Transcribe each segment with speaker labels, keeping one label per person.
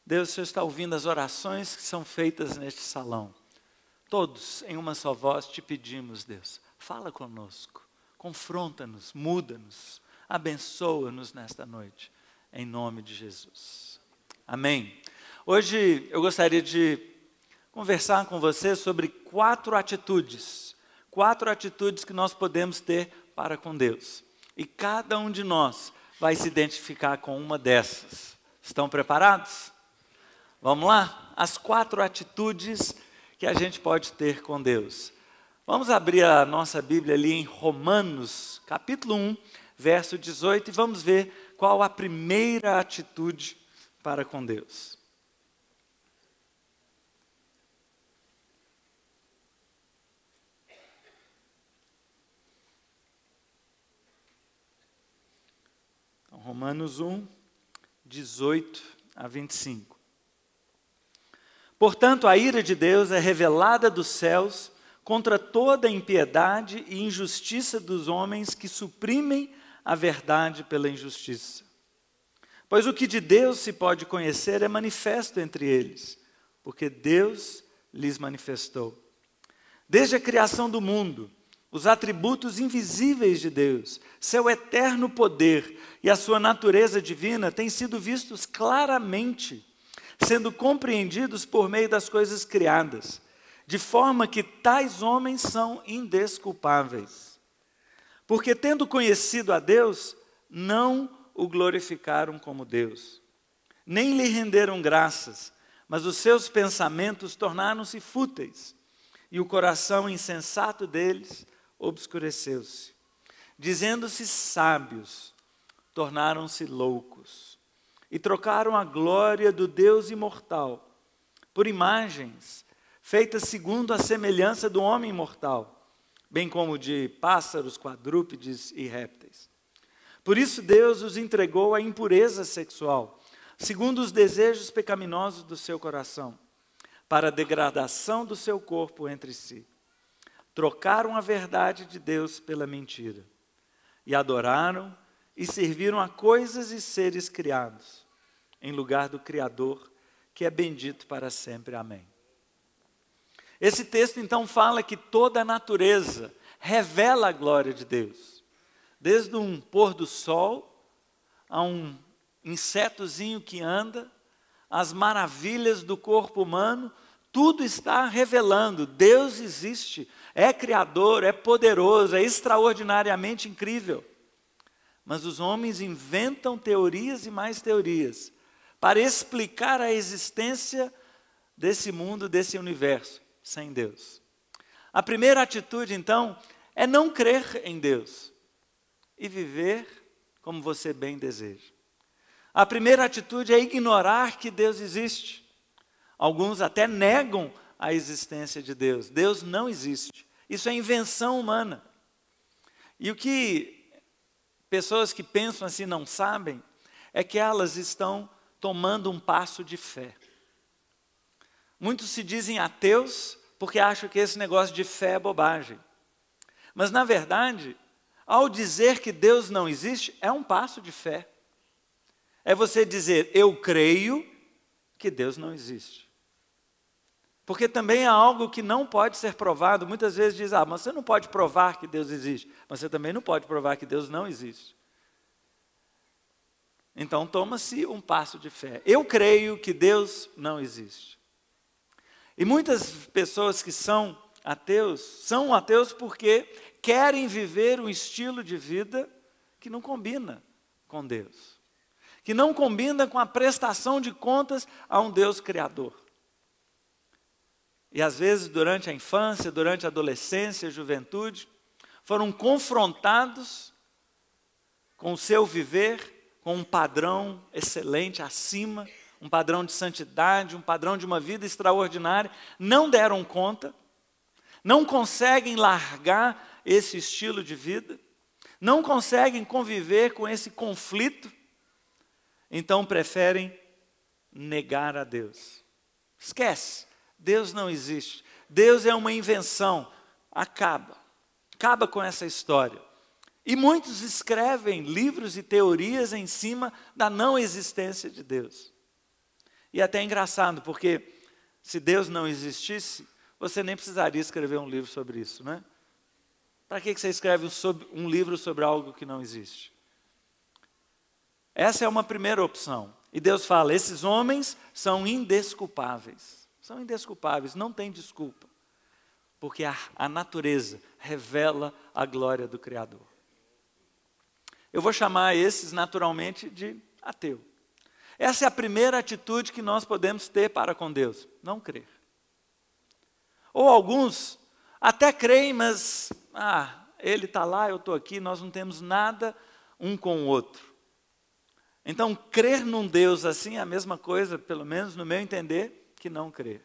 Speaker 1: Deus, o Senhor está ouvindo as orações que são feitas neste salão. Todos, em uma só voz, te pedimos, Deus, fala conosco, confronta-nos, muda-nos, abençoa-nos nesta noite, em nome de Jesus. Amém. Hoje eu gostaria de conversar com você sobre 4 atitudes que nós podemos ter para com Deus. E cada um de nós vai se identificar com uma dessas. Estão preparados? Vamos lá? As 4 atitudes que a gente pode ter com Deus. Vamos abrir a nossa Bíblia ali em Romanos, capítulo 1, verso 18, e vamos ver qual a primeira atitude para com Deus. Então, Romanos 1, 18 a 25. Portanto, a ira de Deus é revelada dos céus contra toda a impiedade e injustiça dos homens que suprimem a verdade pela injustiça. Pois o que de Deus se pode conhecer é manifesto entre eles, porque Deus lhes manifestou. Desde a criação do mundo, os atributos invisíveis de Deus, seu eterno poder e a sua natureza divina têm sido vistos claramente, sendo compreendidos por meio das coisas criadas, de forma que tais homens são indesculpáveis. Porque tendo conhecido a Deus, não o glorificaram como Deus, nem lhe renderam graças, mas os seus pensamentos tornaram-se fúteis, e o coração insensato deles obscureceu-se. Dizendo-se sábios, tornaram-se loucos, e trocaram a glória do Deus imortal por imagens feitas segundo a semelhança do homem mortal, bem como de pássaros, quadrúpedes e répteis. Por isso Deus os entregou à impureza sexual, segundo os desejos pecaminosos do seu coração, para a degradação do seu corpo entre si. Trocaram a verdade de Deus pela mentira, e adoraram e serviram a coisas e seres criados, em lugar do Criador, que é bendito para sempre. Amém. Esse texto então fala que toda a natureza revela a glória de Deus. Desde um pôr do sol, a um insetozinho que anda, as maravilhas do corpo humano, tudo está revelando. Deus existe, é criador, é poderoso, é extraordinariamente incrível. Mas os homens inventam teorias e mais teorias para explicar a existência desse mundo, desse universo, sem Deus. A primeira atitude, então, é não crer em Deus e viver como você bem deseja. A primeira atitude é ignorar que Deus existe. Alguns até negam a existência de Deus. Deus não existe. Isso é invenção humana. E o que pessoas que pensam assim não sabem é que elas estão tomando um passo de fé. Muitos se dizem ateus porque acham que esse negócio de fé é bobagem. Mas, na verdade, ao dizer que Deus não existe, é um passo de fé. É você dizer, eu creio que Deus não existe. Porque também é algo que não pode ser provado. Muitas vezes diz, mas você não pode provar que Deus existe. Mas você também não pode provar que Deus não existe. Então toma-se um passo de fé. Eu creio que Deus não existe. E muitas pessoas que são ateus porque querem viver um estilo de vida que não combina com Deus. Que não combina com a prestação de contas a um Deus criador. E às vezes durante a infância, durante a adolescência, a juventude, foram confrontados com o seu viver, com um padrão excelente, acima, um padrão de santidade, um padrão de uma vida extraordinária, não deram conta, não conseguem largar esse estilo de vida, não conseguem conviver com esse conflito, então preferem negar a Deus. Esquece, Deus não existe, Deus é uma invenção, acaba com essa história. E muitos escrevem livros e teorias em cima da não existência de Deus. E até é engraçado, porque se Deus não existisse, você nem precisaria escrever um livro sobre isso, né? Para que você escreve um livro sobre algo que não existe? Essa é uma primeira opção. E Deus fala, esses homens são indesculpáveis. São indesculpáveis, não tem desculpa. Porque a natureza revela a glória do Criador. Eu vou chamar esses, naturalmente, de ateu. Essa é a primeira atitude que nós podemos ter para com Deus, não crer. Ou alguns até creem, mas ele está lá, eu estou aqui, nós não temos nada um com o outro. Então, crer num Deus assim é a mesma coisa, pelo menos no meu entender, que não crer.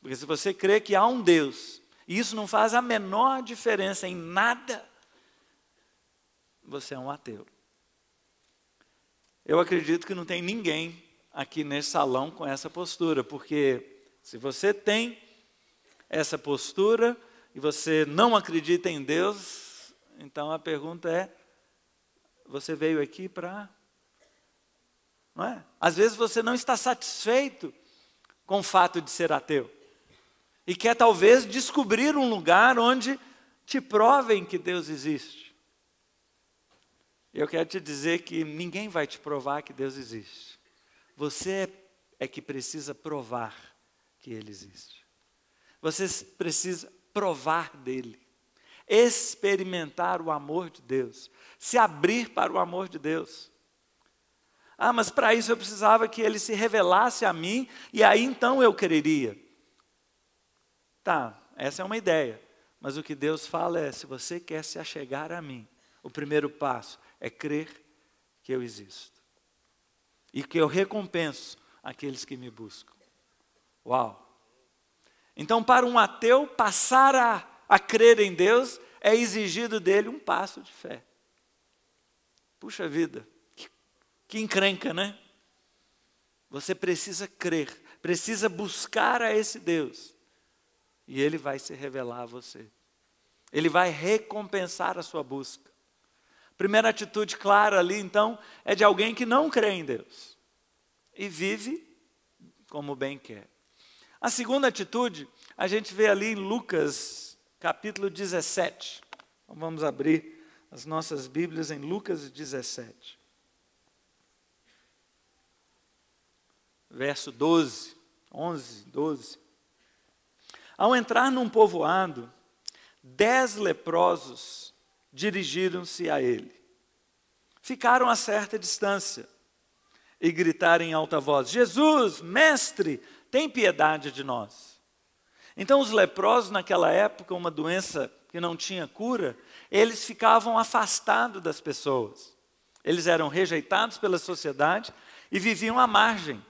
Speaker 1: Porque se você crê que há um Deus, e isso não faz a menor diferença em nada, você é um ateu. Eu acredito que não tem ninguém aqui nesse salão com essa postura, porque se você tem essa postura e você não acredita em Deus, então a pergunta é, você veio aqui para... Não é? Às vezes você não está satisfeito com o fato de ser ateu e quer talvez descobrir um lugar onde te provem que Deus existe. Eu quero te dizer que ninguém vai te provar que Deus existe. Você é que precisa provar que Ele existe. Você precisa provar dEle, experimentar o amor de Deus, se abrir para o amor de Deus. Mas para isso eu precisava que Ele se revelasse a mim, e aí então eu creria. Tá, essa é uma ideia, mas o que Deus fala é, se você quer se achegar a mim, o primeiro passo é crer que eu existo. E que eu recompenso aqueles que me buscam. Uau! Então, para um ateu, passar a crer em Deus, é exigido dele um passo de fé. Puxa vida, que encrenca, né? Você precisa crer, precisa buscar a esse Deus. E Ele vai se revelar a você. Ele vai recompensar a sua busca. Primeira atitude clara ali, então, é de alguém que não crê em Deus. E vive como bem quer. A segunda atitude, a gente vê ali em Lucas, capítulo 17. Então, vamos abrir as nossas Bíblias em Lucas 17. Verso 12, 11, 12. Ao entrar num povoado, 10 leprosos dirigiram-se a ele. Ficaram a certa distância e gritaram em alta voz, Jesus, mestre, tem piedade de nós. Então os leprosos naquela época, uma doença que não tinha cura, eles ficavam afastados das pessoas. Eles eram rejeitados pela sociedade e viviam à margem.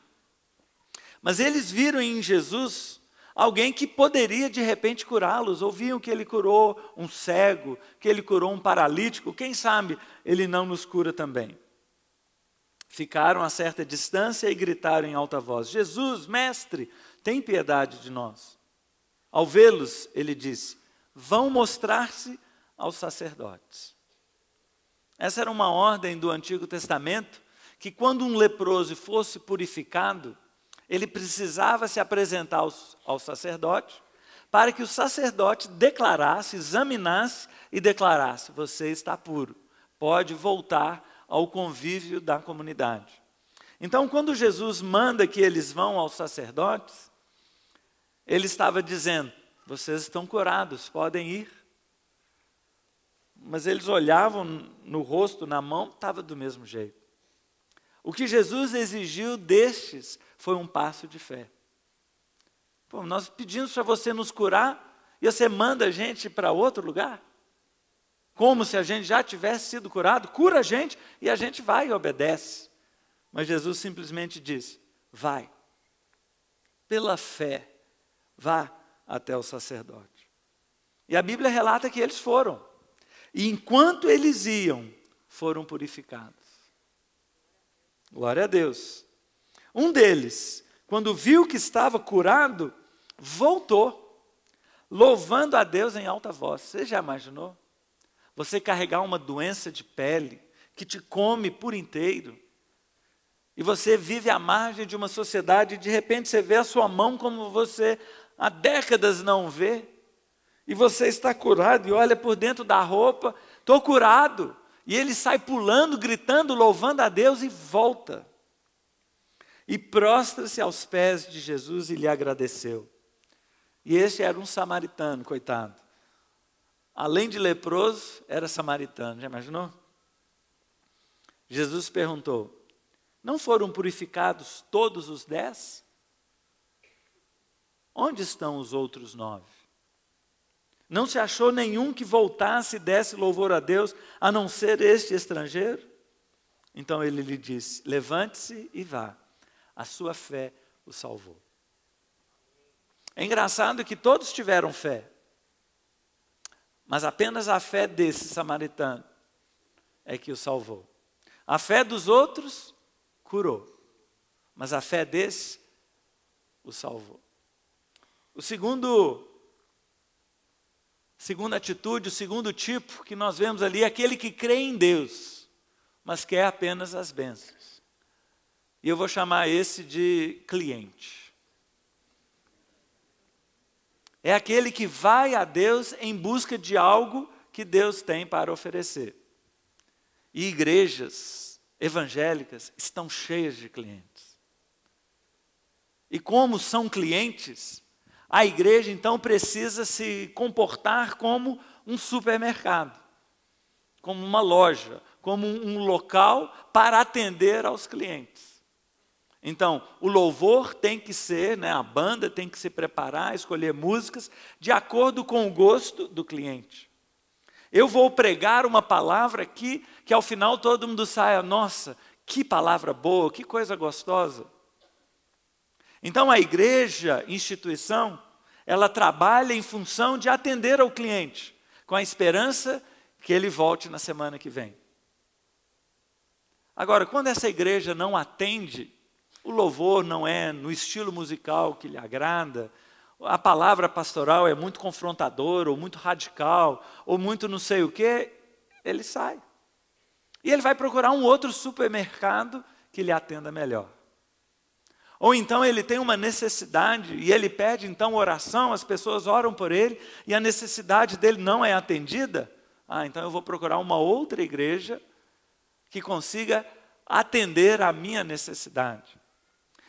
Speaker 1: Mas eles viram em Jesus alguém que poderia de repente curá-los. Ouviam que ele curou um cego, que ele curou um paralítico. Quem sabe ele não nos cura também. Ficaram a certa distância e gritaram em alta voz, Jesus, mestre, tem piedade de nós. Ao vê-los, ele disse, vão mostrar-se aos sacerdotes. Essa era uma ordem do Antigo Testamento, que quando um leproso fosse purificado, ele precisava se apresentar ao sacerdote, para que o sacerdote declarasse, examinasse e declarasse, você está puro, pode voltar ao convívio da comunidade. Então, quando Jesus manda que eles vão aos sacerdotes, ele estava dizendo, vocês estão curados, podem ir. Mas eles olhavam no rosto, na mão, estava do mesmo jeito. O que Jesus exigiu destes foi um passo de fé. Pô, nós pedimos para você nos curar e você manda a gente para outro lugar? Como se a gente já tivesse sido curado? Cura a gente e a gente vai e obedece. Mas Jesus simplesmente disse, vai. Pela fé, vá até o sacerdote. E a Bíblia relata que eles foram. E enquanto eles iam, foram purificados. Glória a Deus. Um deles, quando viu que estava curado, voltou, louvando a Deus em alta voz. Você já imaginou? Você carregar uma doença de pele que te come por inteiro. E você vive à margem de uma sociedade e de repente você vê a sua mão como você há décadas não vê. E você está curado e olha por dentro da roupa, estou curado. E ele sai pulando, gritando, louvando a Deus e volta. E prostra-se aos pés de Jesus e lhe agradeceu. E este era um samaritano, coitado. Além de leproso, era samaritano, já imaginou? Jesus perguntou, não foram purificados todos os 10? Onde estão os outros 9? Não se achou nenhum que voltasse e desse louvor a Deus, a não ser este estrangeiro? Então ele lhe disse, levante-se e vá, a sua fé o salvou. É engraçado que todos tiveram fé, mas apenas a fé desse samaritano é que o salvou. A fé dos outros curou, mas a fé desse o salvou. Segunda atitude, o segundo tipo que nós vemos ali é aquele que crê em Deus, mas quer apenas as bênçãos. E eu vou chamar esse de cliente. É aquele que vai a Deus em busca de algo que Deus tem para oferecer. E igrejas evangélicas estão cheias de clientes. E como são clientes, a igreja então precisa se comportar como um supermercado, como uma loja, como um local para atender aos clientes. Então, o louvor tem que ser, a banda tem que se preparar, escolher músicas de acordo com o gosto do cliente. Eu vou pregar uma palavra aqui que ao final todo mundo saia, nossa, que palavra boa, que coisa gostosa. Então a igreja, instituição, ela trabalha em função de atender ao cliente, com a esperança que ele volte na semana que vem. Agora, quando essa igreja não atende, o louvor não é no estilo musical que lhe agrada, a palavra pastoral é muito confrontadora, ou muito radical, ou muito não sei o quê, ele sai. E ele vai procurar um outro supermercado que lhe atenda melhor. Ou então ele tem uma necessidade e ele pede então oração, as pessoas oram por ele e a necessidade dele não é atendida. Então eu vou procurar uma outra igreja que consiga atender a minha necessidade.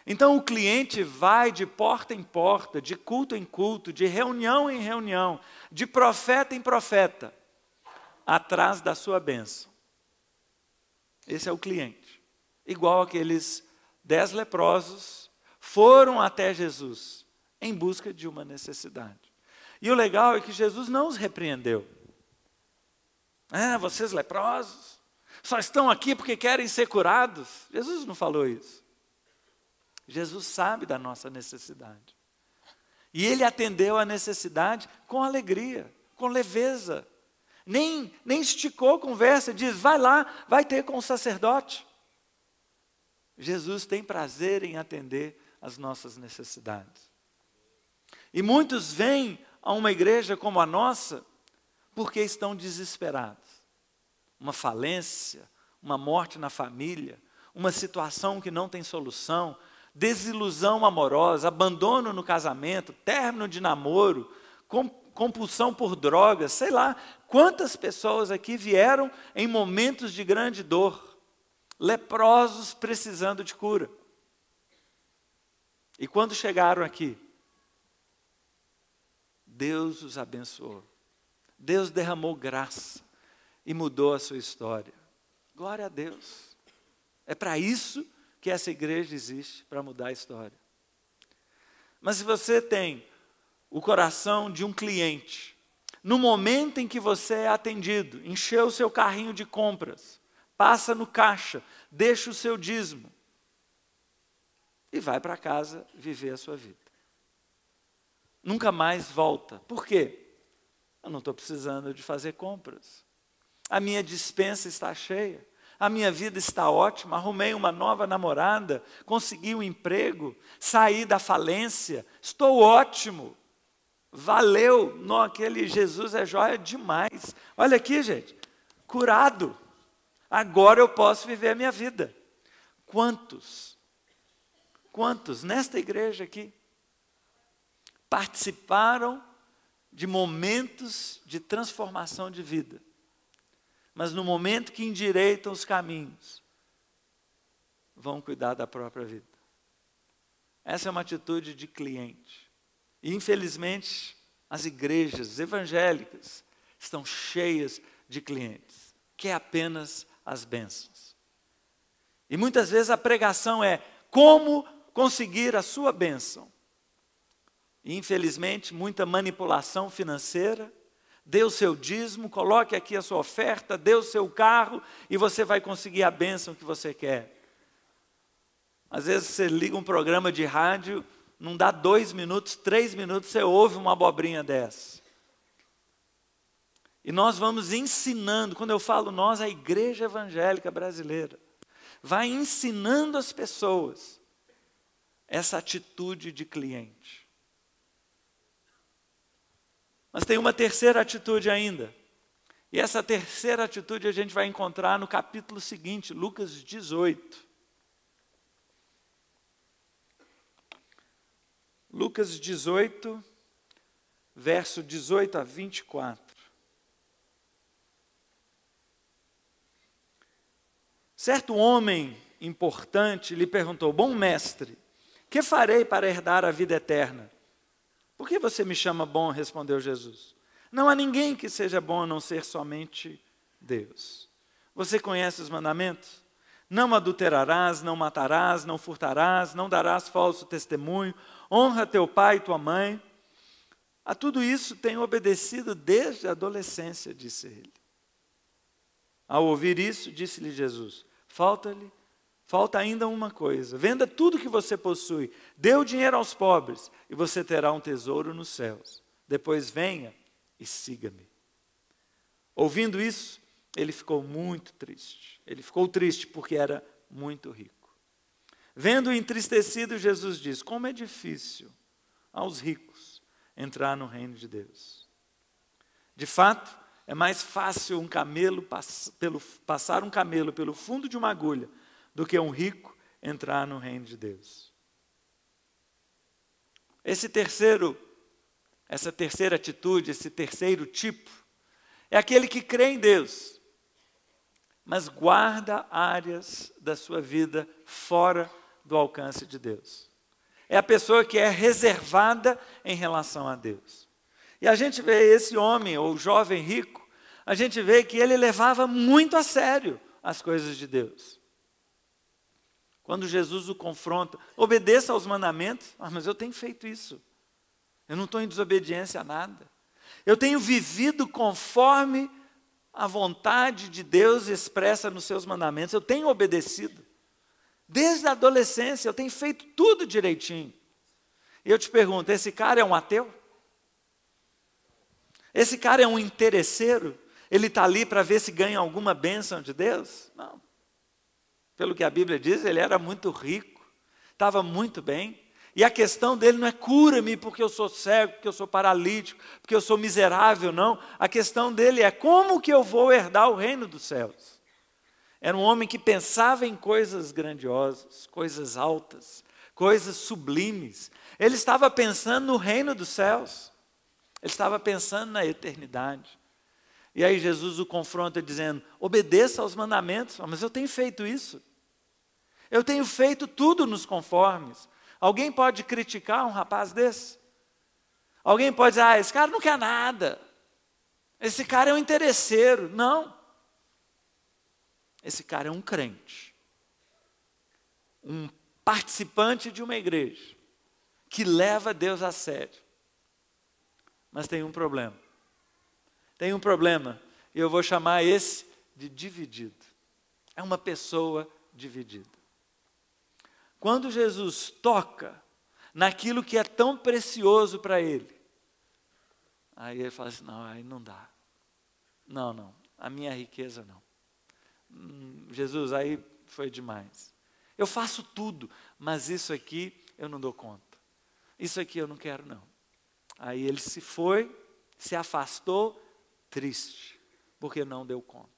Speaker 1: Então o cliente vai de porta em porta, de culto em culto, de reunião em reunião, de profeta em profeta, atrás da sua bênção. Esse é o cliente. Igual aqueles 10 leprosos foram até Jesus em busca de uma necessidade. E o legal é que Jesus não os repreendeu. Vocês leprosos, só estão aqui porque querem ser curados. Jesus não falou isso. Jesus sabe da nossa necessidade. E ele atendeu a necessidade com alegria, com leveza. Nem esticou a conversa, diz, vai lá, vai ter com o sacerdote. Jesus tem prazer em atender as nossas necessidades. E muitos vêm a uma igreja como a nossa porque estão desesperados. Uma falência, uma morte na família, uma situação que não tem solução, desilusão amorosa, abandono no casamento, término de namoro, compulsão por drogas, sei lá, quantas pessoas aqui vieram em momentos de grande dor, leprosos precisando de cura. E quando chegaram aqui, Deus os abençoou. Deus derramou graça e mudou a sua história. Glória a Deus. É para isso que essa igreja existe, para mudar a história. Mas se você tem o coração de um cliente, no momento em que você é atendido, encheu o seu carrinho de compras, passa no caixa, deixa o seu dízimo e vai para casa viver a sua vida. Nunca mais volta. Por quê? Eu não estou precisando de fazer compras. A minha despensa está cheia. A minha vida está ótima. Arrumei uma nova namorada. Consegui um emprego. Saí da falência. Estou ótimo. Valeu. Não, aquele Jesus é joia demais. Olha aqui, gente. Curado. Agora eu posso viver a minha vida. Quantos nesta igreja aqui participaram de momentos de transformação de vida, mas no momento que endireitam os caminhos, vão cuidar da própria vida? Essa é uma atitude de cliente. E, infelizmente, as igrejas evangélicas estão cheias de clientes, que é apenas as bênçãos. E muitas vezes a pregação é como conseguir a sua bênção. E, infelizmente, muita manipulação financeira. Dê o seu dízimo, coloque aqui a sua oferta, dê o seu carro e você vai conseguir a bênção que você quer. Às vezes você liga um programa de rádio, não dá 2 minutos, 3 minutos, você ouve uma abobrinha dessa. E nós vamos ensinando, quando eu falo nós, a igreja evangélica brasileira, vai ensinando as pessoas essa atitude de cliente. Mas tem uma terceira atitude ainda. E essa terceira atitude a gente vai encontrar no capítulo seguinte, Lucas 18. Lucas 18, verso 18 a 24. Certo homem importante lhe perguntou: bom mestre, que farei para herdar a vida eterna? Por que você me chama bom? Respondeu Jesus. Não há ninguém que seja bom a não ser somente Deus. Você conhece os mandamentos? Não adulterarás, não matarás, não furtarás, não darás falso testemunho, honra teu pai e tua mãe. A tudo isso tenho obedecido desde a adolescência, disse ele. Ao ouvir isso, disse-lhe Jesus: falta ainda uma coisa. Venda tudo que você possui, dê o dinheiro aos pobres e você terá um tesouro nos céus. Depois venha e siga-me. Ouvindo isso, ele ficou muito triste. Ele ficou triste porque era muito rico. Vendo-o entristecido, Jesus diz: como é difícil aos ricos entrar no reino de Deus. De fato, é mais fácil passar um camelo pelo fundo de uma agulha do que um rico entrar no reino de Deus. Essa terceira atitude, esse terceiro tipo, é aquele que crê em Deus, mas guarda áreas da sua vida fora do alcance de Deus. É a pessoa que é reservada em relação a Deus. E a gente vê esse homem, ou jovem rico, a gente vê que ele levava muito a sério as coisas de Deus. Quando Jesus o confronta: obedeça aos mandamentos. Mas eu tenho feito isso. Eu não estou em desobediência a nada. Eu tenho vivido conforme a vontade de Deus expressa nos seus mandamentos. Eu tenho obedecido. Desde a adolescência eu tenho feito tudo direitinho. E eu te pergunto: esse cara é um ateu? Esse cara é um interesseiro? Ele está ali para ver se ganha alguma bênção de Deus? Não. Pelo que a Bíblia diz, ele era muito rico, estava muito bem. E a questão dele não é cura-me porque eu sou cego, porque eu sou paralítico, porque eu sou miserável, não. A questão dele é como que eu vou herdar o reino dos céus. Era um homem que pensava em coisas grandiosas, coisas altas, coisas sublimes. Ele estava pensando no reino dos céus. Ele estava pensando na eternidade. E aí Jesus o confronta dizendo: obedeça aos mandamentos. Mas eu tenho feito isso. Eu tenho feito tudo nos conformes. Alguém pode criticar um rapaz desse? Alguém pode dizer: esse cara não quer nada. Esse cara é um interesseiro. Não. Esse cara é um crente. Um participante de uma igreja que leva Deus a sério. Mas tem um problema. Tem um problema, e eu vou chamar esse de dividido. É uma pessoa dividida. Quando Jesus toca naquilo que é tão precioso para ele, aí ele fala assim: não, aí não dá. Não, a minha riqueza não. Jesus, aí foi demais. Eu faço tudo, mas isso aqui eu não dou conta. Isso aqui eu não quero não. Aí ele se afastou, triste, porque não deu conta.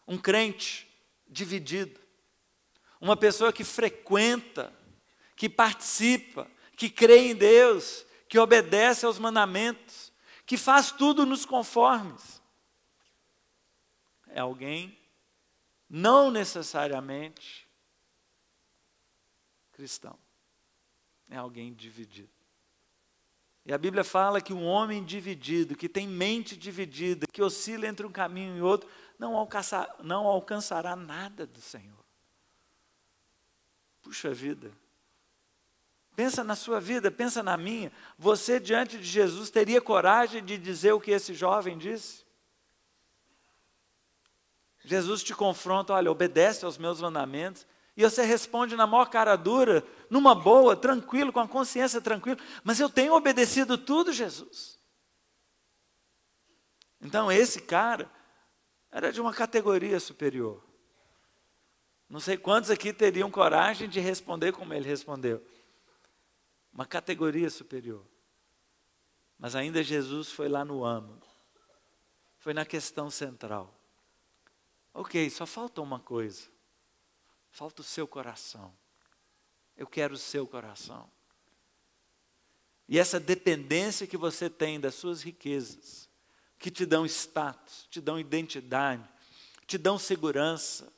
Speaker 1: Um crente dividido uma pessoa que frequenta, que participa, que crê em Deus, que obedece aos mandamentos, que faz tudo nos conformes. É alguém não necessariamente cristão. É alguém dividido. E a Bíblia fala que um homem dividido, que tem mente dividida, que oscila entre um caminho e outro, não alcançará nada do Senhor. Puxa vida. Pensa na sua vida, pensa na minha. Você, diante de Jesus, teria coragem de dizer o que esse jovem disse? Jesus te confronta, olha, obedece aos meus mandamentos, e você responde na maior cara dura, numa boa, tranquilo, com a consciência tranquila, mas eu tenho obedecido tudo, Jesus. Então esse cara era de uma categoria superior. Não sei quantos aqui teriam coragem de responder como ele respondeu. Uma categoria superior. Mas ainda Jesus foi lá no âmago. Foi na questão central. Ok, só falta uma coisa. Falta o seu coração. Eu quero o seu coração. E essa dependência que você tem das suas riquezas, que te dão status, te dão identidade, te dão segurança,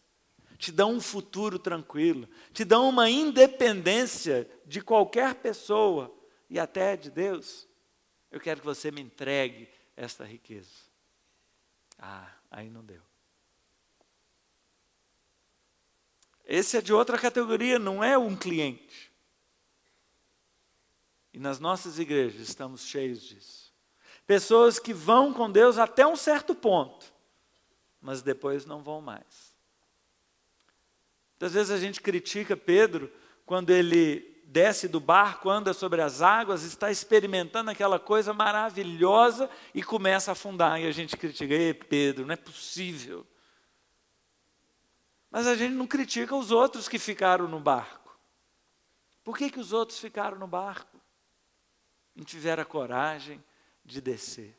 Speaker 1: te dão um futuro tranquilo, te dão uma independência de qualquer pessoa e até de Deus. Eu quero que você me entregue esta riqueza. Ah, aí não deu. Esse é de outra categoria, não é um cliente. E nas nossas igrejas estamos cheios disso. Pessoas que vão com Deus até um certo ponto, mas depois não vão mais. Muitas vezes a gente critica Pedro quando ele desce do barco, anda sobre as águas, está experimentando aquela coisa maravilhosa e começa a afundar. E a gente critica, ei Pedro, não é possível. Mas a gente não critica os outros que ficaram no barco. Por que os outros ficaram no barco? Não tiveram a coragem de descer.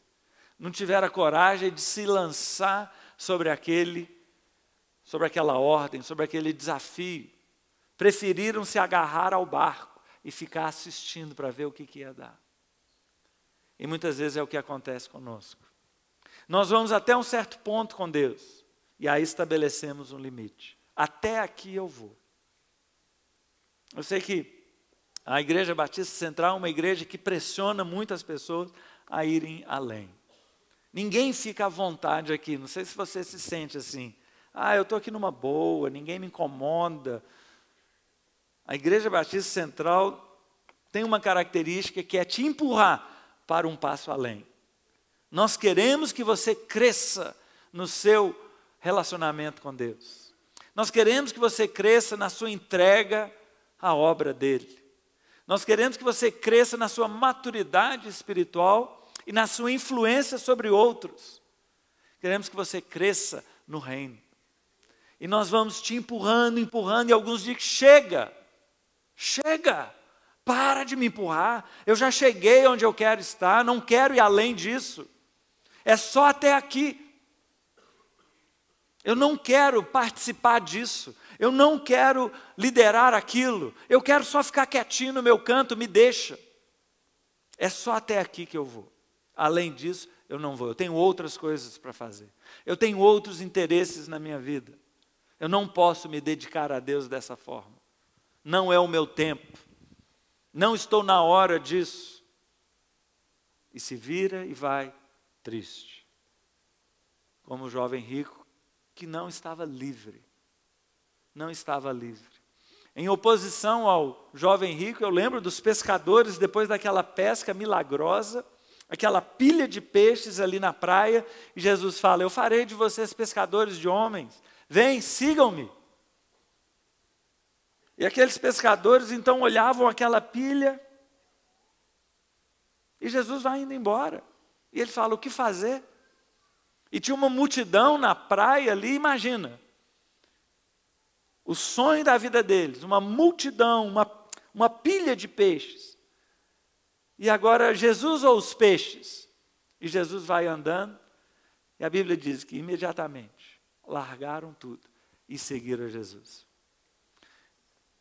Speaker 1: Não tiveram a coragem de se lançar sobre aquela ordem, sobre aquele desafio. Preferiram se agarrar ao barco e ficar assistindo para ver o que ia dar. E muitas vezes é o que acontece conosco. Nós vamos até um certo ponto com Deus. E aí estabelecemos um limite. Até aqui eu vou. Eu sei que a Igreja Batista Central é uma igreja que pressiona muitas pessoas a irem além. Ninguém fica à vontade aqui. Não sei se você se sente assim. Ah, eu estou aqui numa boa, ninguém me incomoda. A Igreja Batista Central tem uma característica que é te empurrar para um passo além. Nós queremos que você cresça no seu relacionamento com Deus. Nós queremos que você cresça na sua entrega à obra dele. Nós queremos que você cresça na sua maturidade espiritual e na sua influência sobre outros. Queremos que você cresça no reino. E nós vamos te empurrando, e alguns dizem, chega, para de me empurrar, eu já cheguei onde eu quero estar, não quero ir além disso, é só até aqui. Eu não quero participar disso, eu não quero liderar aquilo, eu quero só ficar quietinho no meu canto, me deixa. É só até aqui que eu vou, além disso eu não vou, eu tenho outras coisas para fazer, eu tenho outros interesses na minha vida. Eu não posso me dedicar a Deus dessa forma. Não é o meu tempo. Não estou na hora disso. E se vira e vai triste. Como o jovem rico que não estava livre. Não estava livre. Em oposição ao jovem rico, eu lembro dos pescadores depois daquela pesca milagrosa, aquela pilha de peixes ali na praia, e Jesus fala, eu farei de vocês pescadores de homens. Vem, sigam-me. E aqueles pescadores então olhavam aquela pilha. E Jesus vai indo embora. E ele fala, o que fazer? E tinha uma multidão na praia ali, imagina. O sonho da vida deles, uma multidão, uma pilha de peixes. E agora Jesus ou os peixes? E Jesus vai andando. E a Bíblia diz que imediatamente largaram tudo e seguiram a Jesus.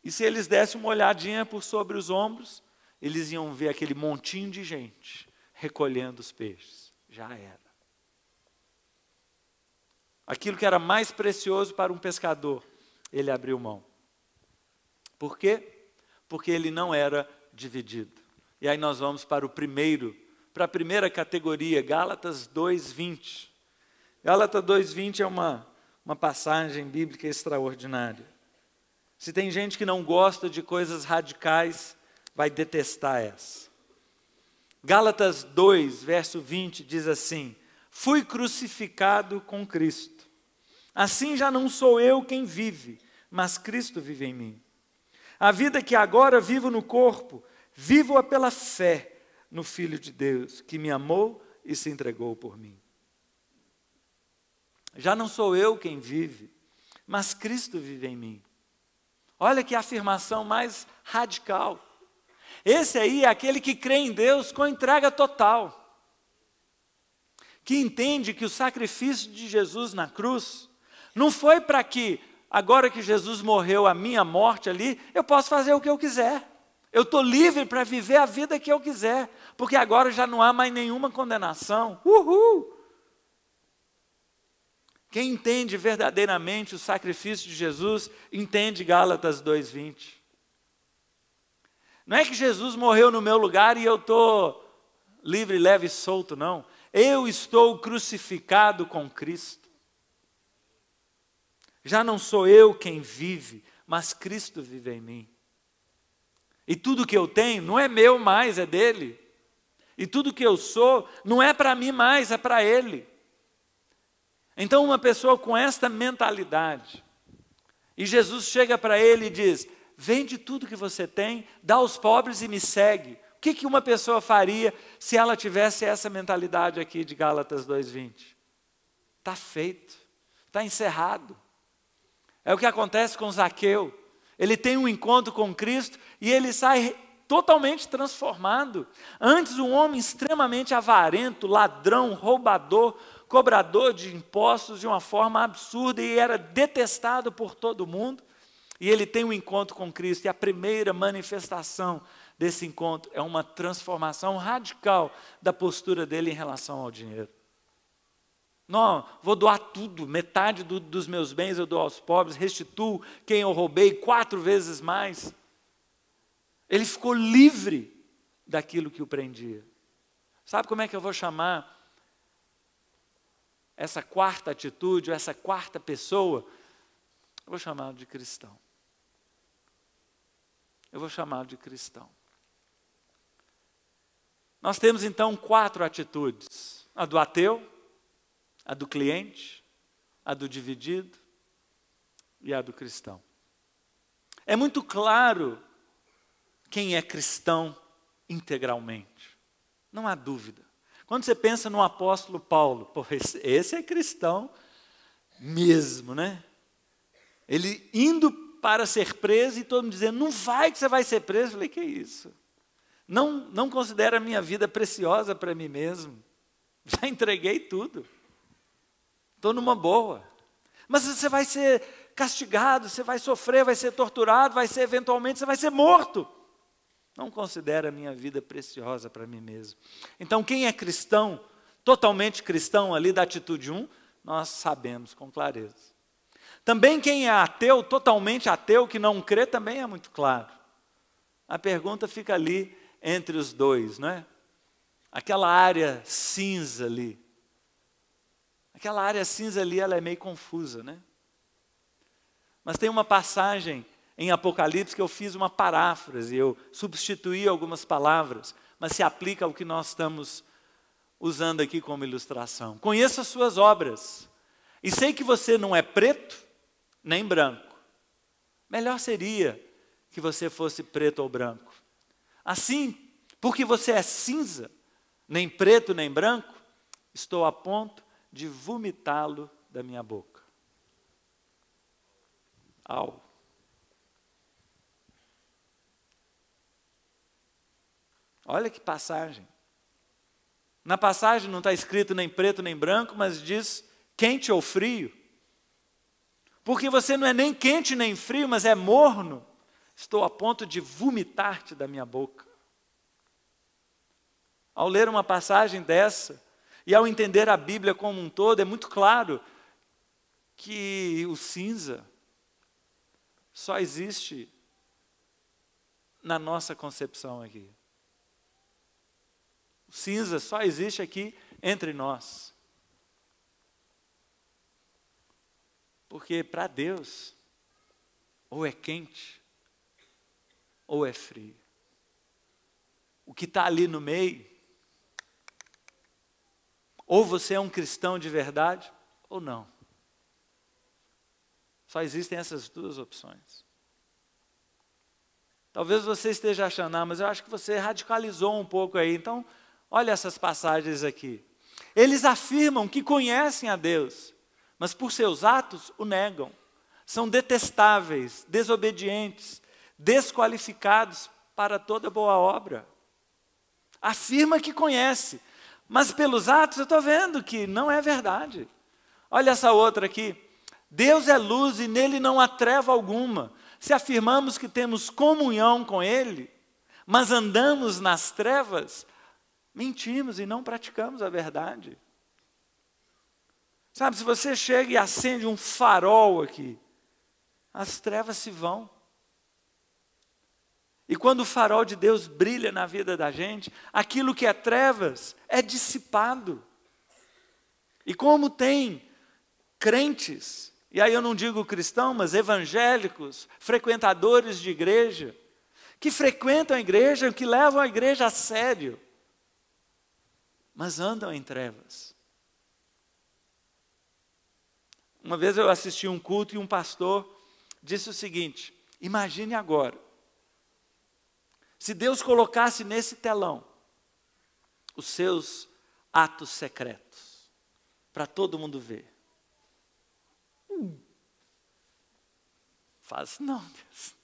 Speaker 1: E se eles dessem uma olhadinha por sobre os ombros, eles iam ver aquele montinho de gente recolhendo os peixes. Já era. Aquilo que era mais precioso para um pescador, ele abriu mão. Por quê? Porque ele não era dividido. E aí nós vamos para a primeira categoria, Gálatas 2:20. Gálatas 2:20 é uma passagem bíblica extraordinária. Se tem gente que não gosta de coisas radicais, vai detestar essa. Gálatas 2, verso 20, diz assim: fui crucificado com Cristo. Assim já não sou eu quem vive, mas Cristo vive em mim. A vida que agora vivo no corpo, vivo-a pela fé no Filho de Deus, que me amou e se entregou por mim. Já não sou eu quem vive, mas Cristo vive em mim. Olha que afirmação mais radical. Esse aí é aquele que crê em Deus com entrega total. Que entende que o sacrifício de Jesus na cruz não foi para que, agora que Jesus morreu a minha morte ali, eu posso fazer o que eu quiser. Eu estou livre para viver a vida que eu quiser, porque agora já não há mais nenhuma condenação. Uhul! Quem entende verdadeiramente o sacrifício de Jesus, entende Gálatas 2:20. Não é que Jesus morreu no meu lugar e eu estou livre, leve e solto, não. Eu estou crucificado com Cristo. Já não sou eu quem vive, mas Cristo vive em mim. E tudo que eu tenho não é meu mais, é dele. E tudo que eu sou não é para mim mais, é para ele. Então uma pessoa com esta mentalidade, e Jesus chega para ele e diz: vende tudo que você tem, dá aos pobres e me segue. O que uma pessoa faria se ela tivesse essa mentalidade aqui de Gálatas 2:20? Está feito, está encerrado. É o que acontece com Zaqueu. Ele tem um encontro com Cristo e ele sai totalmente transformado. Antes um homem extremamente avarento, ladrão, roubador, cobrador de impostos de uma forma absurda e era detestado por todo mundo. E ele tem um encontro com Cristo e a primeira manifestação desse encontro é uma transformação radical da postura dele em relação ao dinheiro. Não, vou doar tudo, metade dos meus bens eu dou aos pobres, restituo quem eu roubei 4 vezes mais. Ele ficou livre daquilo que o prendia. Sabe como é que eu vou chamar essa quarta atitude, ou essa quarta pessoa? Eu vou chamá-lo de cristão. Eu vou chamá-lo de cristão. Nós temos então 4 atitudes: a do ateu, a do cliente, a do dividido e a do cristão. É muito claro quem é cristão integralmente. Não há dúvida. Quando você pensa no apóstolo Paulo, pô, esse é cristão mesmo, né? Ele indo para ser preso e todo mundo dizendo: não vai que você vai ser preso. Eu falei: que isso? Não considero a minha vida preciosa para mim mesmo. Já entreguei tudo. Estou numa boa. Mas você vai ser castigado, você vai sofrer, vai ser torturado, eventualmente você vai ser morto. Não considero a minha vida preciosa para mim mesmo. Então quem é cristão, totalmente cristão ali da atitude 1, nós sabemos com clareza. Também quem é ateu, totalmente ateu, que não crê, também é muito claro. A pergunta fica ali entre os dois, não é? Aquela área cinza ali. Aquela área cinza ali, ela é meio confusa, né? Mas tem uma passagem em Apocalipse que eu fiz uma paráfrase, eu substituí algumas palavras, mas se aplica ao que nós estamos usando aqui como ilustração. Conheça as suas obras, e sei que você não é preto, nem branco. Melhor seria que você fosse preto ou branco. Assim, porque você é cinza, nem preto nem branco, estou a ponto de vomitá-lo da minha boca. Au. Olha que passagem. Na passagem não está escrito nem preto nem branco, mas diz quente ou frio. Porque você não é nem quente nem frio, mas é morno. Estou a ponto de vomitar-te da minha boca. Ao ler uma passagem dessa, e ao entender a Bíblia como um todo, é muito claro que o cinza só existe na nossa concepção aqui. O cinza só existe aqui entre nós. Porque para Deus, ou é quente, ou é frio. O que está ali no meio, ou você é um cristão de verdade, ou não. Só existem essas duas opções. Talvez você esteja achando, mas eu acho que você radicalizou um pouco aí. Então, olha essas passagens aqui. Eles afirmam que conhecem a Deus, mas por seus atos o negam. São detestáveis, desobedientes, desqualificados para toda boa obra. Afirma que conhece, mas pelos atos eu estou vendo que não é verdade. Olha essa outra aqui. Deus é luz e nele não há treva alguma. Se afirmamos que temos comunhão com Ele, mas andamos nas trevas, mentimos e não praticamos a verdade. Sabe, se você chega e acende um farol aqui, as trevas se vão. E quando o farol de Deus brilha na vida da gente, aquilo que é trevas é dissipado. E como tem crentes, e aí eu não digo cristão, mas evangélicos, frequentadores de igreja, que frequentam a igreja, que levam a igreja a sério, mas andam em trevas. Uma vez eu assisti um culto e um pastor disse o seguinte: imagine agora, se Deus colocasse nesse telão os seus atos secretos, para todo mundo ver. Faz, não, Deus.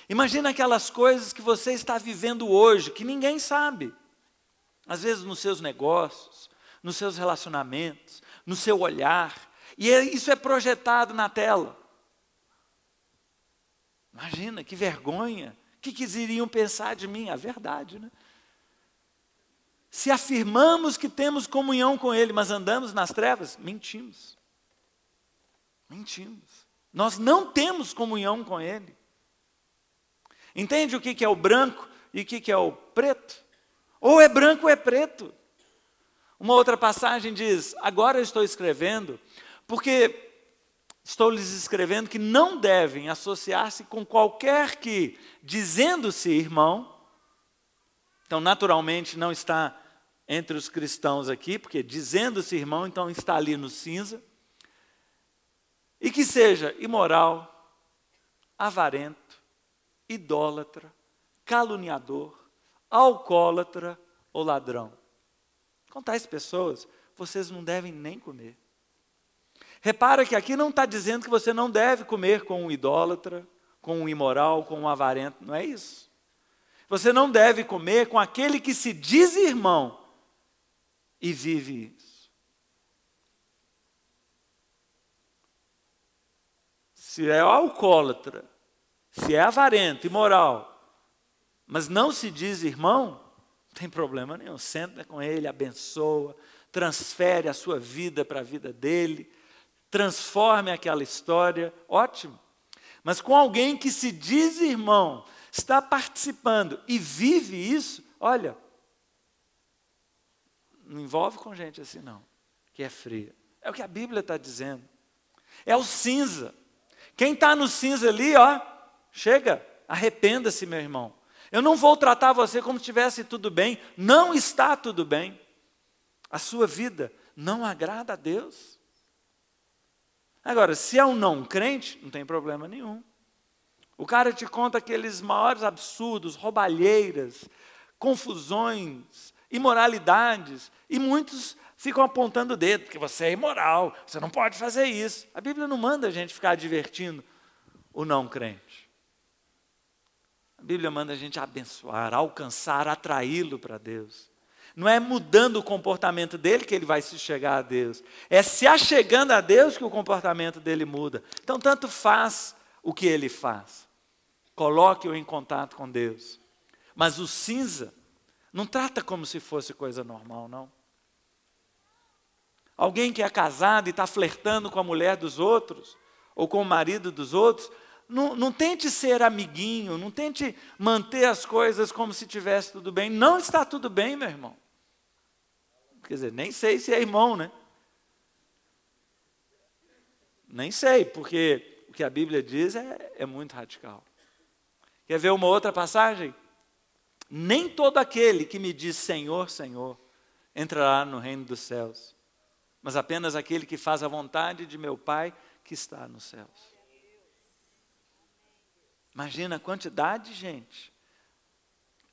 Speaker 1: Imagina aquelas coisas que você está vivendo hoje, que ninguém sabe. Às vezes nos seus negócios, nos seus relacionamentos, no seu olhar. E isso é projetado na tela. Imagina, que vergonha. O que iriam pensar de mim? A verdade, né? Se afirmamos que temos comunhão com Ele, mas andamos nas trevas, mentimos. Mentimos. Nós não temos comunhão com Ele. Entende o que é o branco e o que é o preto? Ou é branco ou é preto. Uma outra passagem diz: agora eu estou escrevendo, porque estou lhes escrevendo que não devem associar-se com qualquer que, dizendo-se irmão, então naturalmente não está entre os cristãos aqui, porque dizendo-se irmão, então está ali no cinza, e que seja imoral, avarento, idólatra, caluniador, alcoólatra ou ladrão. Com tais pessoas, vocês não devem nem comer. Repara que aqui não está dizendo que você não deve comer com um idólatra, com um imoral, com um avarento, não é isso. Você não deve comer com aquele que se diz irmão e vive isso. Se é alcoólatra, se é avarento, imoral, mas não se diz irmão, não tem problema nenhum. Senta com ele, abençoa, transfere a sua vida para a vida dele, transforme aquela história, ótimo. Mas com alguém que se diz irmão, está participando e vive isso, olha, não envolve com gente assim não, que é fria. É o que a Bíblia está dizendo. É o cinza. Quem está no cinza ali, chega, arrependa-se, meu irmão. Eu não vou tratar você como se estivesse tudo bem. Não está tudo bem. A sua vida não agrada a Deus. Agora, se é um não crente, não tem problema nenhum. O cara te conta aqueles maiores absurdos, roubalheiras, confusões, imoralidades, e muitos ficam apontando o dedo, porque você é imoral, você não pode fazer isso. A Bíblia não manda a gente ficar divertindo o não crente. A Bíblia manda a gente abençoar, alcançar, atraí-lo para Deus. Não é mudando o comportamento dele que ele vai se chegar a Deus. É se achegando a Deus que o comportamento dele muda. Então, tanto faz o que ele faz. Coloque-o em contato com Deus. Mas o cinza não trata como se fosse coisa normal, não. Alguém que é casado e está flertando com a mulher dos outros, ou com o marido dos outros, não tente ser amiguinho, não tente manter as coisas como se tivesse tudo bem. Não está tudo bem, meu irmão. Quer dizer, nem sei se é irmão, né? Nem sei, porque o que a Bíblia diz é muito radical. Quer ver uma outra passagem? Nem todo aquele que me diz Senhor, Senhor, entrará no reino dos céus, mas apenas aquele que faz a vontade de meu Pai que está nos céus. Imagina a quantidade de gente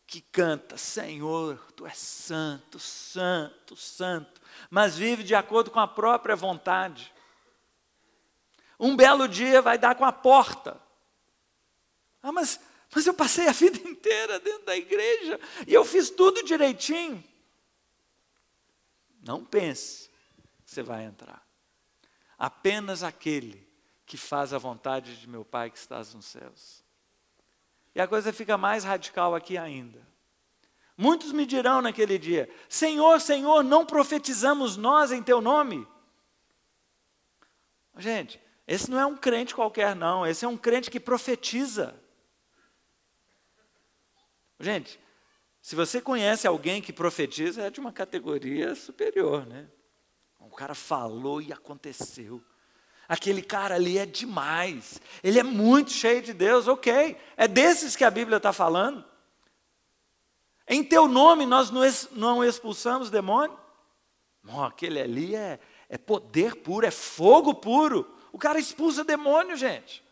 Speaker 1: que canta, Senhor, Tu és santo, santo, santo, mas vive de acordo com a própria vontade. Um belo dia vai dar com a porta. Mas eu passei a vida inteira dentro da igreja e eu fiz tudo direitinho. Não pense que você vai entrar. Apenas aquele que faz a vontade de meu Pai que estás nos céus. E a coisa fica mais radical aqui ainda. Muitos me dirão naquele dia, Senhor, Senhor, não profetizamos nós em Teu nome? Gente, esse não é um crente qualquer não, esse é um crente que profetiza. Gente, se você conhece alguém que profetiza, é de uma categoria superior, né? O cara falou e aconteceu. Aquele cara ali é demais. Ele é muito cheio de Deus, ok. É desses que a Bíblia está falando. Em Teu nome nós não expulsamos demônio. Não, aquele ali é poder puro, é fogo puro. O cara expulsa demônio, gente.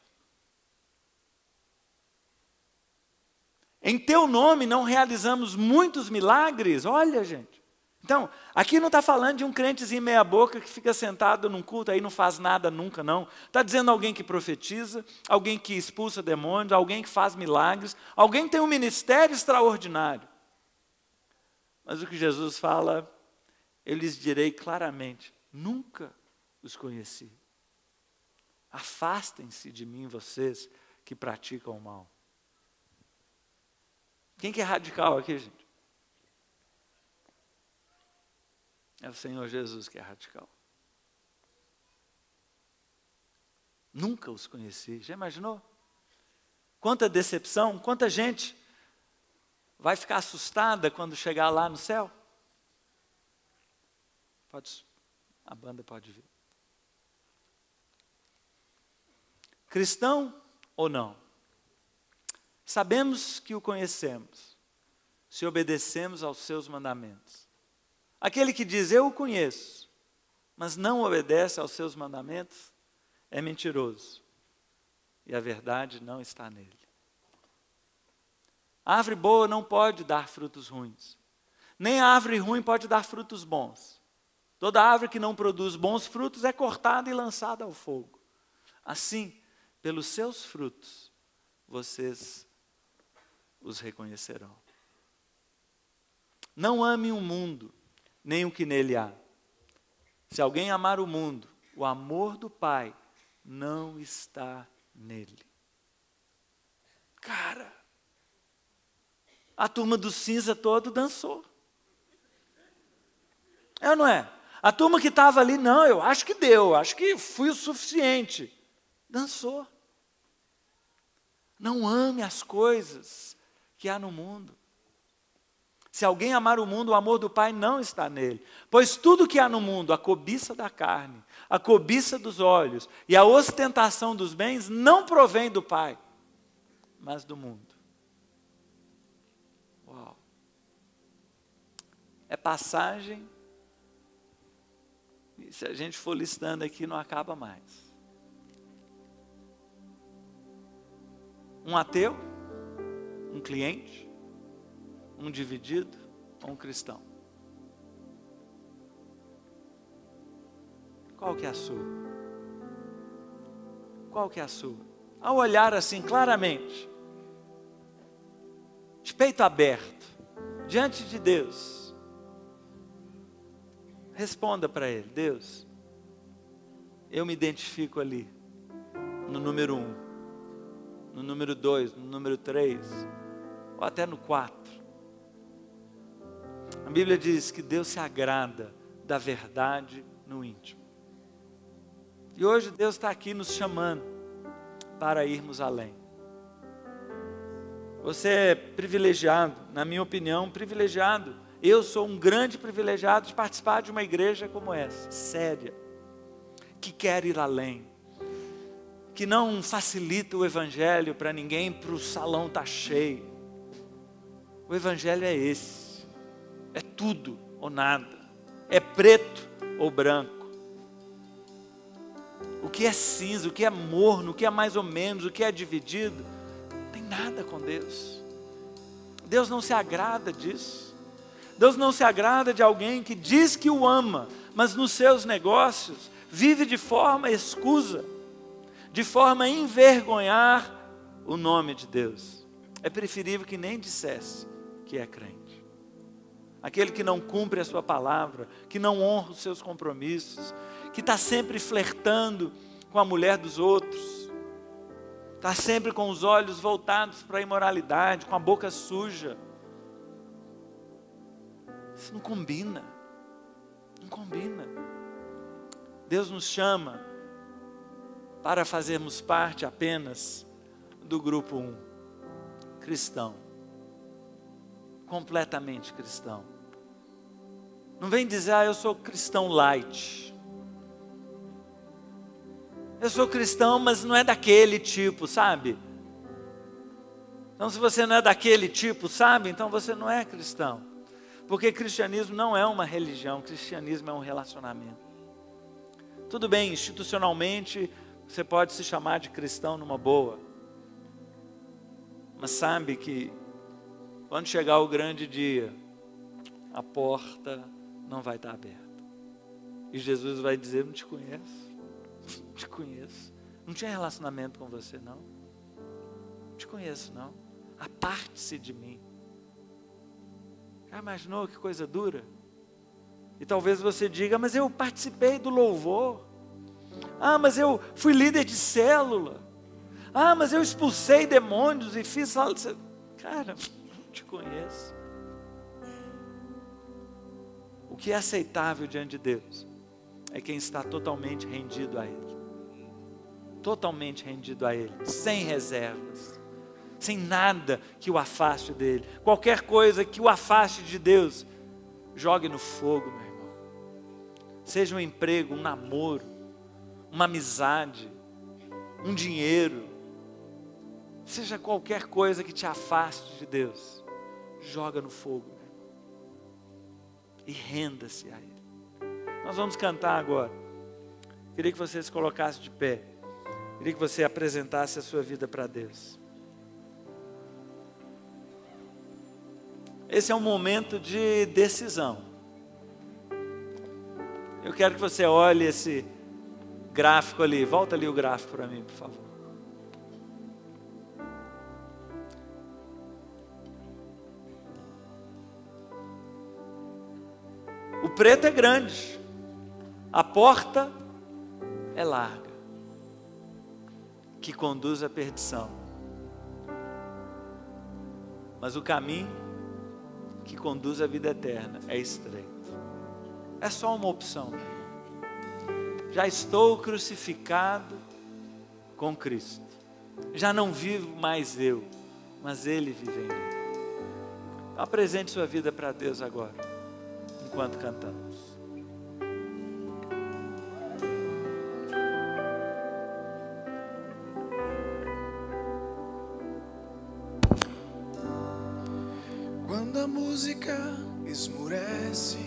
Speaker 1: Em Teu nome não realizamos muitos milagres. Olha, gente. Então, aqui não está falando de um crentezinho meia boca que fica sentado num culto aí não faz nada nunca, não. Está dizendo alguém que profetiza, alguém que expulsa demônios, alguém que faz milagres, alguém que tem um ministério extraordinário. Mas o que Jesus fala, eu lhes direi claramente, nunca os conheci. Afastem-se de mim, vocês que praticam o mal. Quem que é radical aqui, gente? É o Senhor Jesus que é radical. Nunca os conheci. Já imaginou? Quanta decepção, quanta gente vai ficar assustada quando chegar lá no céu? A banda pode vir. Cristão ou não? Sabemos que o conhecemos, se obedecemos aos seus mandamentos. Aquele que diz, eu o conheço, mas não obedece aos seus mandamentos, é mentiroso. E a verdade não está nele. A árvore boa não pode dar frutos ruins. Nem a árvore ruim pode dar frutos bons. Toda árvore que não produz bons frutos é cortada e lançada ao fogo. Assim, pelos seus frutos, vocês os reconhecerão. Não ame o mundo, nem o que nele há. Se alguém amar o mundo, o amor do Pai não está nele. Cara, a turma do cinza todo dançou. É ou não é? A turma que estava ali, não, eu acho que deu, acho que fui o suficiente. Dançou. Não ame as coisas que há no mundo. Se alguém amar o mundo, o amor do Pai não está nele. Pois tudo que há no mundo, a cobiça da carne, a cobiça dos olhos e a ostentação dos bens, não provém do Pai, mas do mundo. Uau! É passagem, e se a gente for listando aqui, não acaba mais. Um ateu, um cliente, um dividido ou um cristão? Qual que é a sua? Qual que é a sua? Ao olhar assim claramente, de peito aberto, diante de Deus, responda para Ele, Deus, eu me identifico ali, no número 1. no número 2, no número 3, ou até no 4. A Bíblia diz que Deus se agrada da verdade no íntimo. E hoje Deus está aqui nos chamando para irmos além. Você é privilegiado, na minha opinião, privilegiado. Eu sou um grande privilegiado de participar de uma igreja como essa, séria, que quer ir além, que não facilita o evangelho para ninguém, para o salão estar cheio. O evangelho é esse, é tudo ou nada, é preto ou branco. O que é cinza, o que é morno, o que é mais ou menos, o que é dividido, não tem nada com Deus. Deus não se agrada disso. Deus não se agrada de alguém que diz que o ama, mas nos seus negócios vive de forma escusa, de forma a envergonhar o nome de Deus. É preferível que nem dissesse que é crente. Aquele que não cumpre a sua palavra, que não honra os seus compromissos, que está sempre flertando com a mulher dos outros, está sempre com os olhos voltados para a imoralidade, com a boca suja. Isso não combina. Não combina. Deus nos chama para fazermos parte apenas do grupo 1, cristão. Completamente cristão. Não vem dizer, eu sou cristão light. Eu sou cristão, mas não é daquele tipo, sabe? Então se você não é daquele tipo, sabe? Então você não é cristão. Porque cristianismo não é uma religião, cristianismo é um relacionamento. Tudo bem, institucionalmente, você pode se chamar de cristão numa boa. Mas sabe que, quando chegar o grande dia, a porta não vai estar aberta. E Jesus vai dizer, não te conheço, não te conheço. Não tinha relacionamento com você, não. Não te conheço, não. Aparte-se de mim. Já imaginou que coisa dura? E talvez você diga, mas eu participei do louvor. Ah, mas eu fui líder de célula. Ah, mas eu expulsei demônios e fiz... Cara, não te conheço. O que é aceitável diante de Deus é quem está totalmente rendido a Ele. Totalmente rendido a Ele, sem reservas. Sem nada que o afaste dele. Qualquer coisa que o afaste de Deus, jogue no fogo, meu irmão. Seja um emprego, um namoro, uma amizade, um dinheiro. Seja qualquer coisa que te afaste de Deus, joga no fogo, meu irmão. E renda-se a Ele. Nós vamos cantar agora. Queria que você se colocasse de pé. Queria que você apresentasse a sua vida para Deus. Esse é um momento de decisão. Eu quero que você olhe esse gráfico ali. Volta ali o gráfico para mim, por favor. O preto é grande. A porta é larga, que conduz à perdição. Mas o caminho que conduz à vida eterna é estreito. É só uma opção. Já estou crucificado com Cristo. Já não vivo mais eu, mas Ele vive em mim. Então, apresente sua vida para Deus agora, enquanto cantamos.
Speaker 2: Quando a música esmurece,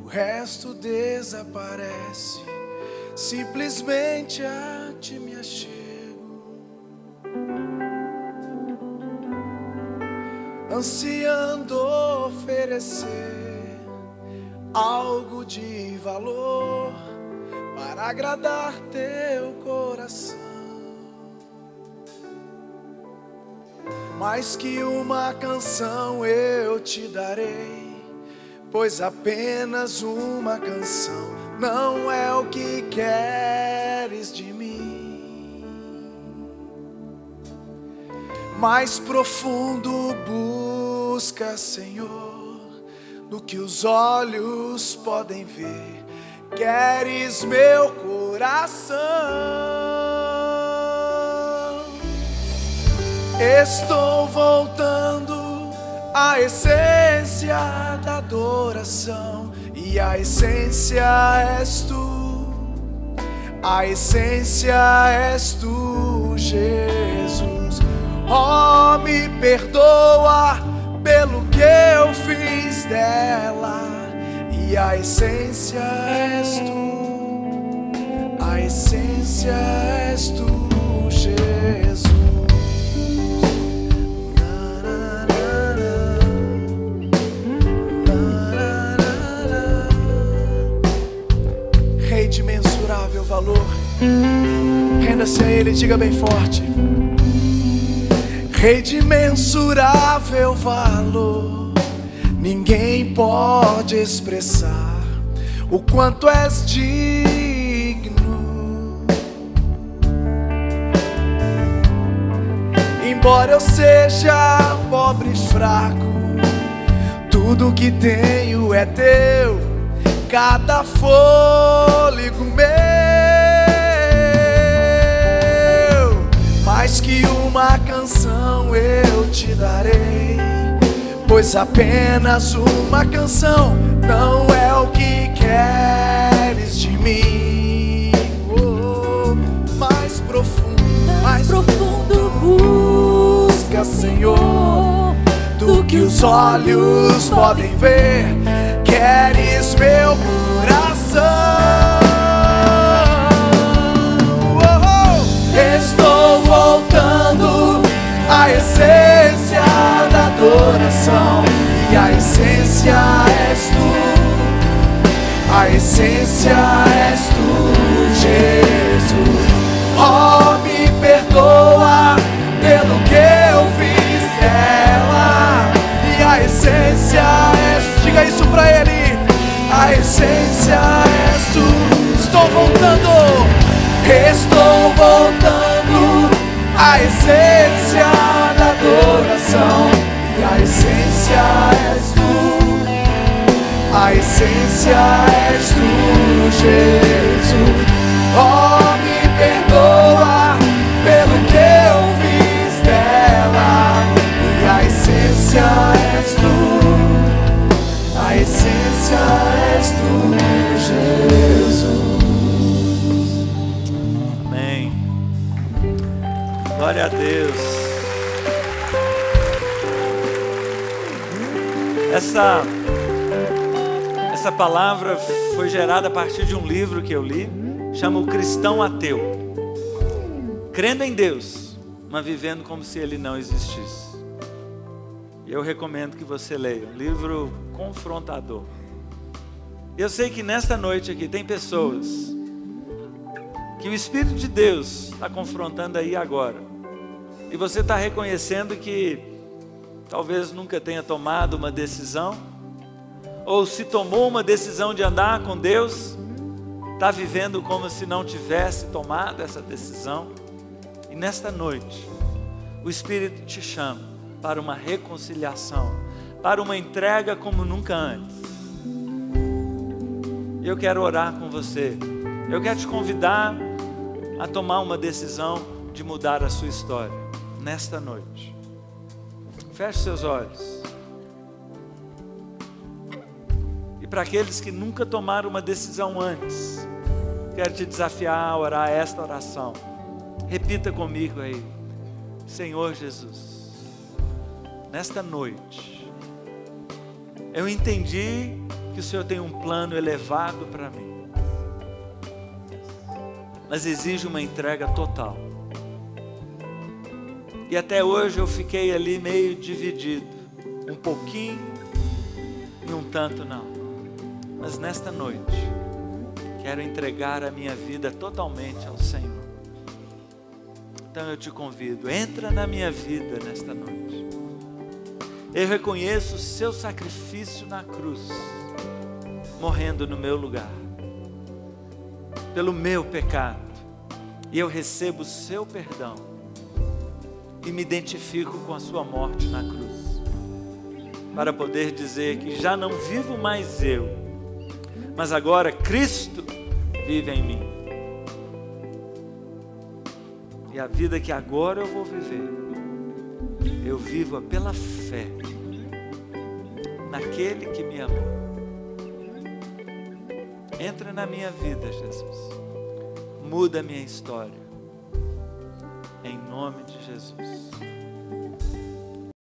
Speaker 2: o resto desaparece. Simplesmente a ti me achego, ansiando oferecer algo de valor para agradar teu coração. Mais que uma canção eu te darei, pois apenas uma canção não é o que queres de mim. mais profundo busca, Senhor, do que os olhos podem ver. Queres meu coração. Estou voltando à essência da adoração, e a essência és tu, a essência és tu, Jesus. Oh, me perdoa pelo que eu fiz dela, e a essência és tu, a essência és tu, Jesus. Rei de imensurável valor, renda-se a Ele e diga bem forte: Rei de imensurável valor, ninguém pode expressar o quanto és digno. Embora eu seja pobre e fraco, tudo que tenho é teu, cada fôlego meu. Mais que uma canção eu te darei, pois apenas uma canção não é o que queres de mim. Oh, mais profundo busca, Senhor, do que os olhos podem ver. Queres meu coração. Estou voltando à essência da adoração, e a essência és tu, a essência és tu, Jesus. Oh, me perdoa pelo que eu fiz dela, e a essência és, diga isso pra Ele, a essência és tu. Estou voltando à essência da adoração, e a essência és tu, a essência és tu, Jesus. Oh, me perdoa pelo que eu fiz dela, e a essência és tu, a essência és tu, Jesus.
Speaker 1: Amém. Glória a Deus. Essa palavra foi gerada a partir de um livro que eu li, chama O Cristão Ateu. Crendo em Deus, mas vivendo como se Ele não existisse. E eu recomendo que você leia, um livro confrontador. Eu sei que nesta noite aqui tem pessoas que o Espírito de Deus está confrontando aí agora. E você está reconhecendo que talvez nunca tenha tomado uma decisão, ou se tomou uma decisão de andar com Deus, está vivendo como se não tivesse tomado essa decisão. E nesta noite, o Espírito te chama para uma reconciliação, para uma entrega como nunca antes. E eu quero orar com você. Eu quero te convidar a tomar uma decisão de mudar a sua história nesta noite. Feche seus olhos. E para aqueles que nunca tomaram uma decisão antes, quero te desafiar a orar esta oração. Repita comigo aí: Senhor Jesus, nesta noite eu entendi que o Senhor tem um plano elevado para mim, mas exige uma entrega total. E até hoje eu fiquei ali meio dividido, um pouquinho e um tanto não. Mas nesta noite quero entregar a minha vida totalmente ao Senhor. Então eu te convido, entra na minha vida nesta noite. Eu reconheço o seu sacrifício na cruz, morrendo no meu lugar, pelo meu pecado, e eu recebo o seu perdão. e me identifico com a sua morte na cruz, para poder dizer que já não vivo mais eu, mas agora Cristo vive em mim. E a vida que agora eu vou viver, eu vivo pela fé naquele que me amou. Entra na minha vida, Jesus. Muda a minha história. Em nome de Jesus.